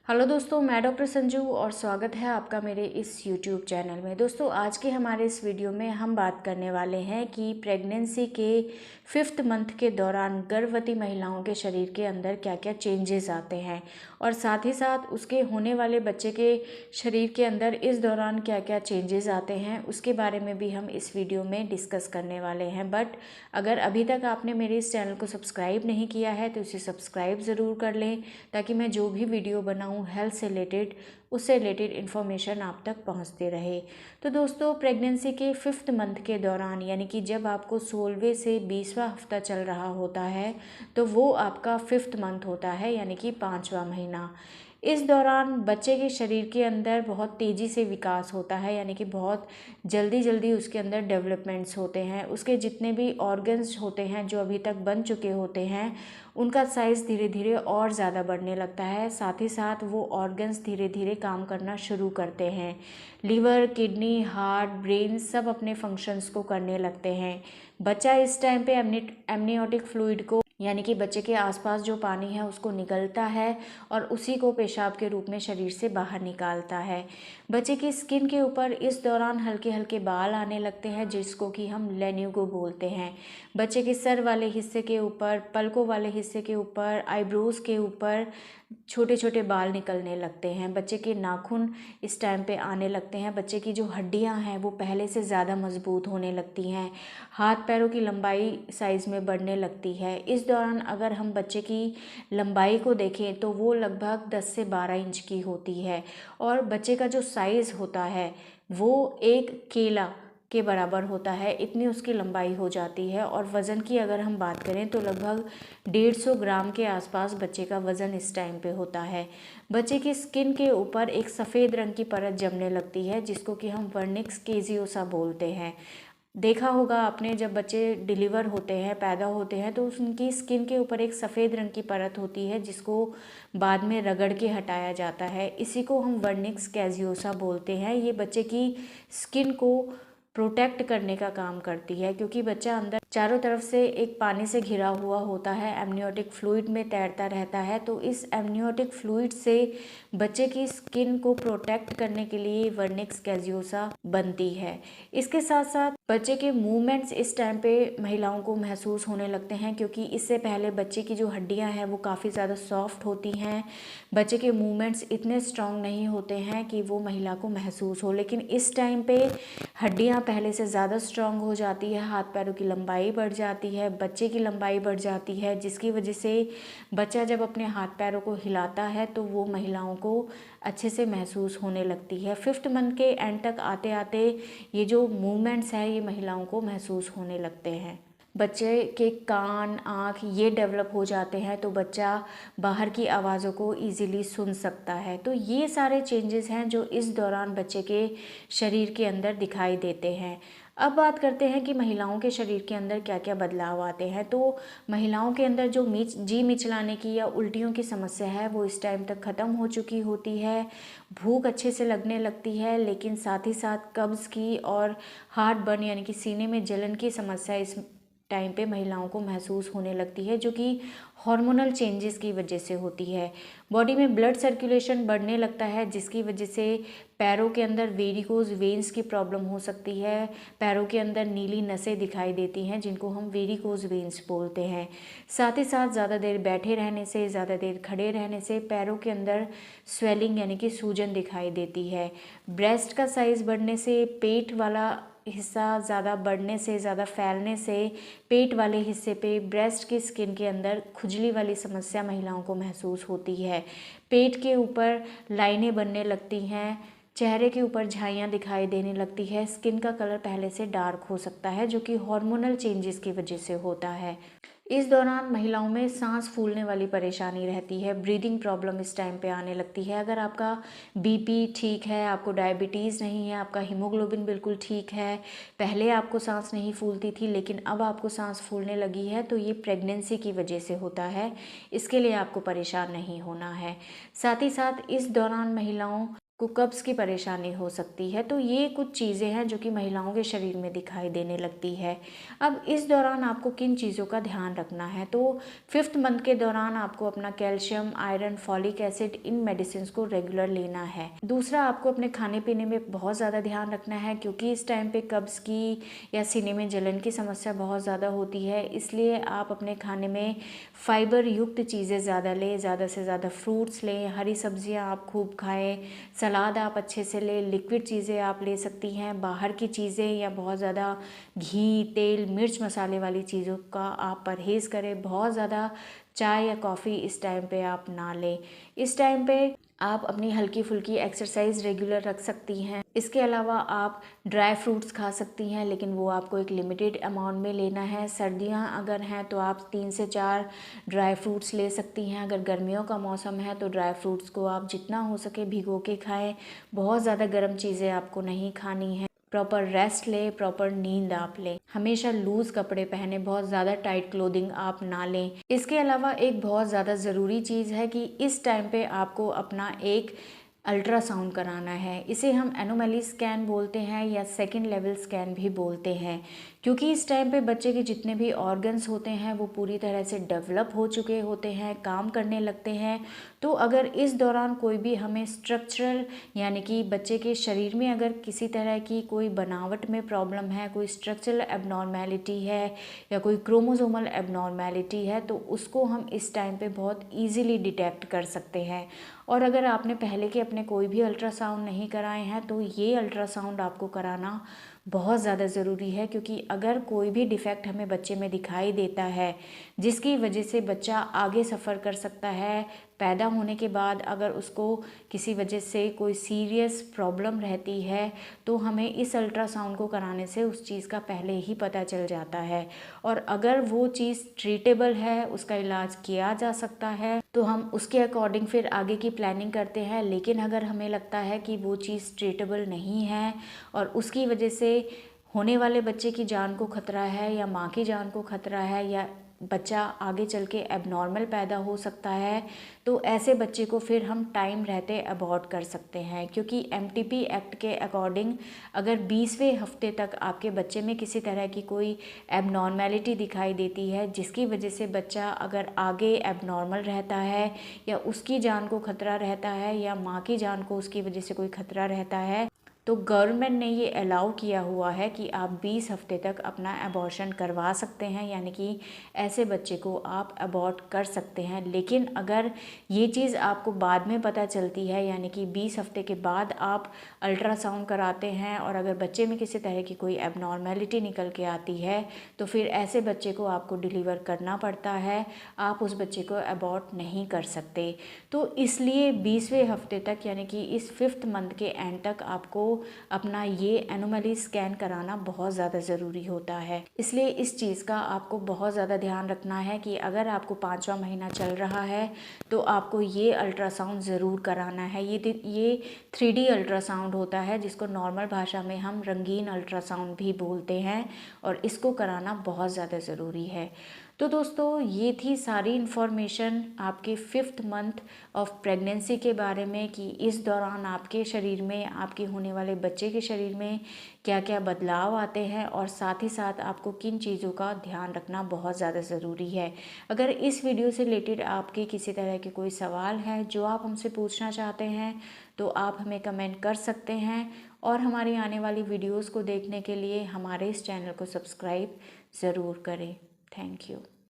Hello दोस्तों, मैं doctor Sanju और स्वागत है आपका मेरे इस यूट्यूब चैनल में। दोस्तों, आज के हमारे इस वीडियो में हम बात करने वाले हैं कि प्रेगनेंसी के 5th मंथ के दौरान गर्भवती महिलाओं के शरीर के अंदर क्या क्या चेंजेस आते हैं और साथ ही साथ उसके होने वाले बच्चे के शरीर के अंदर इस दौरान क्या क्या चेंजेस आते हैं, उसके बारे में भी हम इस वीडियो में डिस्कस करने वाले हैं। बट अगर अभी तक आपने मेरे इस चैनल को सब्सक्राइब नहीं किया है तो इसे सब्सक्राइब ज़रूर कर लें, ताकि मैं जो भी वीडियो बनाऊँ हेल्थ से रिलेटेड उससे रिलेटेड इन्फॉर्मेशन आप तक पहुंचते रहे। तो दोस्तों, प्रेगनेंसी के 5th मंथ के दौरान, यानी कि जब आपको 16वें से 20वां हफ्ता चल रहा होता है, तो वो आपका 5th मंथ होता है, यानी कि 5वां महीना। इस दौरान बच्चे के शरीर के अंदर बहुत तेज़ी से विकास होता है, यानी कि बहुत जल्दी जल्दी उसके अंदर डेवलपमेंट्स होते हैं। उसके जितने भी ऑर्गन्स होते हैं जो अभी तक बन चुके होते हैं, उनका साइज़ धीरे धीरे और ज़्यादा बढ़ने लगता है। साथ ही साथ वो ऑर्गन्स धीरे धीरे काम करना शुरू करते हैं। लीवर, किडनी, हार्ट, ब्रेन सब अपने फंक्शंस को करने लगते हैं। बच्चा इस टाइम पे एमनियोटिक फ्लूइड को, यानी कि बच्चे के आसपास जो पानी है उसको निगलता है और उसी को पेशाब के रूप में शरीर से बाहर निकालता है। बच्चे की स्किन के ऊपर इस दौरान हल्के हल्के बाल आने लगते हैं, जिसको कि हम लेन्यूगो बोलते हैं। बच्चे के सर वाले हिस्से के ऊपर, पलकों वाले हिस्से के ऊपर, आईब्रोज के ऊपर छोटे छोटे बाल निकलने लगते हैं। बच्चे के नाखून इस टाइम पे आने लगते हैं। बच्चे की जो हड्डियां हैं वो पहले से ज़्यादा मजबूत होने लगती हैं। हाथ पैरों की लंबाई साइज़ में बढ़ने लगती है। इस दौरान अगर हम बच्चे की लंबाई को देखें तो वो लगभग 10 से 12 इंच की होती है और बच्चे का जो साइज़ होता है वो एक केला के बराबर होता है, इतनी उसकी लंबाई हो जाती है। और वज़न की अगर हम बात करें तो लगभग 150 ग्राम के आसपास बच्चे का वज़न इस टाइम पे होता है। बच्चे की स्किन के ऊपर एक सफ़ेद रंग की परत जमने लगती है, जिसको कि हम वर्निक्स केजियोसा बोलते हैं। देखा होगा आपने, जब बच्चे डिलीवर होते हैं, पैदा होते हैं, तो उनकी स्किन के ऊपर एक सफ़ेद रंग की परत होती है, जिसको बाद में रगड़ के हटाया जाता है। इसी को हम वर्निक्स कैजियोसा बोलते हैं। ये बच्चे की स्किन को प्रोटेक्ट करने का काम करती है, क्योंकि बच्चा अंदर चारों तरफ से एक पानी से घिरा हुआ होता है, एमनियोटिक फ्लूइड में तैरता रहता है। तो इस एमनियोटिक फ्लूइड से बच्चे की स्किन को प्रोटेक्ट करने के लिए वर्निक्स कैजियोसा बनती है। इसके साथ साथ बच्चे के मूवमेंट्स इस टाइम पे महिलाओं को महसूस होने लगते हैं, क्योंकि इससे पहले बच्चे की जो हड्डियां हैं वो काफ़ी ज़्यादा सॉफ्ट होती हैं। बच्चे के मूवमेंट्स इतने स्ट्रांग नहीं होते हैं कि वो महिला को महसूस हो, लेकिन इस टाइम पे हड्डियां पहले से ज़्यादा स्ट्रांग हो जाती है, हाथ पैरों की लंबाई बढ़ जाती है, बच्चे की लंबाई बढ़ जाती है, जिसकी वजह से बच्चा जब अपने हाथ पैरों को हिलाता है तो वो महिलाओं को अच्छे से महसूस होने लगती है। 5th मंथ के एंड तक आते आते ये जो मूवमेंट्स हैं ये महिलाओं को महसूस होने लगते हैं। बच्चे के कान, आँख ये डेवलप हो जाते हैं, तो बच्चा बाहर की आवाज़ों को इजीली सुन सकता है। तो ये सारे चेंजेस हैं जो इस दौरान बच्चे के शरीर के अंदर दिखाई देते हैं। अब बात करते हैं कि महिलाओं के शरीर के अंदर क्या क्या बदलाव आते हैं। तो महिलाओं के अंदर जो जी मिचलाने की या उल्टियों की समस्या है वो इस टाइम तक ख़त्म हो चुकी होती है। भूख अच्छे से लगने लगती है, लेकिन साथ ही साथ कब्ज़ की और हार्ट बर्न, यानी कि सीने में जलन की समस्या इस टाइम पे महिलाओं को महसूस होने लगती है, जो कि हार्मोनल चेंजेस की वजह से होती है। बॉडी में ब्लड सर्कुलेशन बढ़ने लगता है, जिसकी वजह से पैरों के अंदर वेरिकोज वेन्स की प्रॉब्लम हो सकती है। पैरों के अंदर नीली नसें दिखाई देती हैं, जिनको हम वेरिकोज वेन्स बोलते हैं। साथ ही साथ ज़्यादा देर बैठे रहने से, ज़्यादा देर खड़े रहने से पैरों के अंदर स्वेलिंग, यानी कि सूजन दिखाई देती है। ब्रेस्ट का साइज़ बढ़ने से, पेट वाला हिस्सा ज़्यादा बढ़ने से, ज़्यादा फैलने से पेट वाले हिस्से पे, ब्रेस्ट की स्किन के अंदर खुजली वाली समस्या महिलाओं को महसूस होती है। पेट के ऊपर लाइनें बनने लगती हैं, चेहरे के ऊपर झाइयाँ दिखाई देने लगती है, स्किन का कलर पहले से डार्क हो सकता है, जो कि हार्मोनल चेंजेस की वजह से होता है। इस दौरान महिलाओं में सांस फूलने वाली परेशानी रहती है, ब्रीदिंग प्रॉब्लम इस टाइम पे आने लगती है। अगर आपका बीपी ठीक है, आपको डायबिटीज़ नहीं है, आपका हीमोग्लोबिन बिल्कुल ठीक है, पहले आपको सांस नहीं फूलती थी लेकिन अब आपको सांस फूलने लगी है, तो ये प्रेगनेंसी की वजह से होता है। इसके लिए आपको परेशान नहीं होना है। साथ ही साथ इस दौरान महिलाओं को कब्ज़ की परेशानी हो सकती है। तो ये कुछ चीज़ें हैं जो कि महिलाओं के शरीर में दिखाई देने लगती है। अब इस दौरान आपको किन चीज़ों का ध्यान रखना है, तो 5th मंथ के दौरान आपको अपना calcium, iron, folic acid in medicine को रेगुलर लेना है। दूसरा, आपको अपने खाने पीने में बहुत ज़्यादा ध्यान रखना है, क्योंकि इस टाइम पे कब्ज़ की या सीने में जलन की समस्या बहुत ज़्यादा होती है। इसलिए आप अपने खाने में फाइबर युक्त चीज़ें ज़्यादा लें, ज़्यादा से ज़्यादा फ्रूट्स लें, हरी सब्जियां आप खूब खाएं, सलाद आप अच्छे से लें, लिक्विड चीज़ें आप ले सकती हैं। बाहर की चीज़ें या बहुत ज़्यादा घी, तेल, मिर्च मसाले वाली चीज़ों का आप परहेज़ करें। बहुत ज़्यादा चाय या कॉफ़ी इस टाइम पे आप ना लें। इस टाइम पे आप अपनी हल्की फुल्की एक्सरसाइज रेगुलर रख सकती हैं। इसके अलावा आप ड्राई फ्रूट्स खा सकती हैं, लेकिन वो आपको एक लिमिटेड अमाउंट में लेना है। सर्दियां अगर हैं तो आप 3 से 4 ड्राई फ्रूट्स ले सकती हैं। अगर गर्मियों का मौसम है तो ड्राई फ्रूट्स को आप जितना हो सके भिगो के खाएं। बहुत ज़्यादा गर्म चीज़ें आपको नहीं खानी है। प्रॉपर रेस्ट लें, प्रॉपर नींद आप लें। हमेशा लूज़ कपड़े पहने, बहुत ज़्यादा टाइट क्लोथिंग आप ना लें। इसके अलावा एक बहुत ज़्यादा ज़रूरी चीज़ है कि इस टाइम पे आपको अपना एक अल्ट्रासाउंड कराना है। इसे हम एनोमली स्कैन बोलते हैं या सेकंड लेवल स्कैन भी बोलते हैं, क्योंकि इस टाइम पे बच्चे के जितने भी ऑर्गन्स होते हैं वो पूरी तरह से डेवलप हो चुके होते हैं, काम करने लगते हैं। तो अगर इस दौरान कोई भी हमें स्ट्रक्चरल यानी कि बच्चे के शरीर में अगर किसी तरह की कोई बनावट में प्रॉब्लम है, कोई स्ट्रक्चरल एबनॉर्मेलिटी है या कोई क्रोमोसोमल एबनॉर्मेलिटी है, तो उसको हम इस टाइम पे बहुत ईजीली डिटेक्ट कर सकते हैं। और अगर आपने पहले के अपने कोई भी अल्ट्रासाउंड नहीं कराए हैं तो ये अल्ट्रासाउंड आपको कराना बहुत ज़्यादा ज़रूरी है, क्योंकि अगर कोई भी डिफ़ेक्ट हमें बच्चे में दिखाई देता है जिसकी वजह से बच्चा आगे सफ़र कर सकता है, पैदा होने के बाद अगर उसको किसी वजह से कोई सीरियस प्रॉब्लम रहती है, तो हमें इस अल्ट्रासाउंड को कराने से उस चीज़ का पहले ही पता चल जाता है। और अगर वो चीज़ ट्रीटेबल है, उसका इलाज किया जा सकता है, तो हम उसके अकॉर्डिंग फिर आगे की प्लानिंग करते हैं। लेकिन अगर हमें लगता है कि वो चीज़ ट्रीटेबल नहीं है और उसकी वजह से होने वाले बच्चे की जान को खतरा है या माँ की जान को खतरा है या बच्चा आगे चल के एबनॉर्मल पैदा हो सकता है, तो ऐसे बच्चे को फिर हम टाइम रहते अबॉर्ट कर सकते हैं। क्योंकि एमटीपी एक्ट के अकॉर्डिंग अगर 20वें हफ्ते तक आपके बच्चे में किसी तरह की कोई एबनॉर्मेलिटी दिखाई देती है जिसकी वजह से बच्चा अगर आगे एबनॉर्मल रहता है या उसकी जान को खतरा रहता है या माँ की जान को उसकी वजह से कोई खतरा रहता है, तो गवर्नमेंट ने ये अलाउ किया हुआ है कि आप 20 हफ्ते तक अपना अबॉर्शन करवा सकते हैं, यानी कि ऐसे बच्चे को आप अबॉर्ट कर सकते हैं। लेकिन अगर ये चीज़ आपको बाद में पता चलती है, यानी कि 20 हफ्ते के बाद आप अल्ट्रासाउंड कराते हैं और अगर बच्चे में किसी तरह की कोई एबनॉर्मेलिटी निकल के आती है, तो फिर ऐसे बच्चे को आपको डिलीवर करना पड़ता है, आप उस बच्चे को अबॉर्ट नहीं कर सकते। तो इसलिए 20वें हफ्ते तक यानी कि इस 5th मंथ के एंड तक आपको अपना ये एनोमली स्कैन कराना बहुत ज़्यादा ज़रूरी होता है। इसलिए इस चीज़ का आपको बहुत ज़्यादा ध्यान रखना है कि अगर आपको 5वां महीना चल रहा है तो आपको ये अल्ट्रासाउंड ज़रूर कराना है। ये 3D अल्ट्रासाउंड होता है जिसको नॉर्मल भाषा में हम रंगीन अल्ट्रासाउंड भी बोलते हैं और इसको कराना बहुत ज़्यादा ज़रूरी है। तो दोस्तों, ये थी सारी इन्फॉर्मेशन आपके 5th मंथ ऑफ प्रेगनेंसी के बारे में कि इस दौरान आपके शरीर में, आपके होने वाले बच्चे के शरीर में क्या क्या बदलाव आते हैं और साथ ही साथ आपको किन चीज़ों का ध्यान रखना बहुत ज़्यादा ज़रूरी है। अगर इस वीडियो से रिलेटेड आपके किसी तरह के कोई सवाल है जो आप हमसे पूछना चाहते हैं तो आप हमें कमेंट कर सकते हैं और हमारी आने वाली वीडियोज़ को देखने के लिए हमारे इस चैनल को सब्सक्राइब ज़रूर करें। Thank you.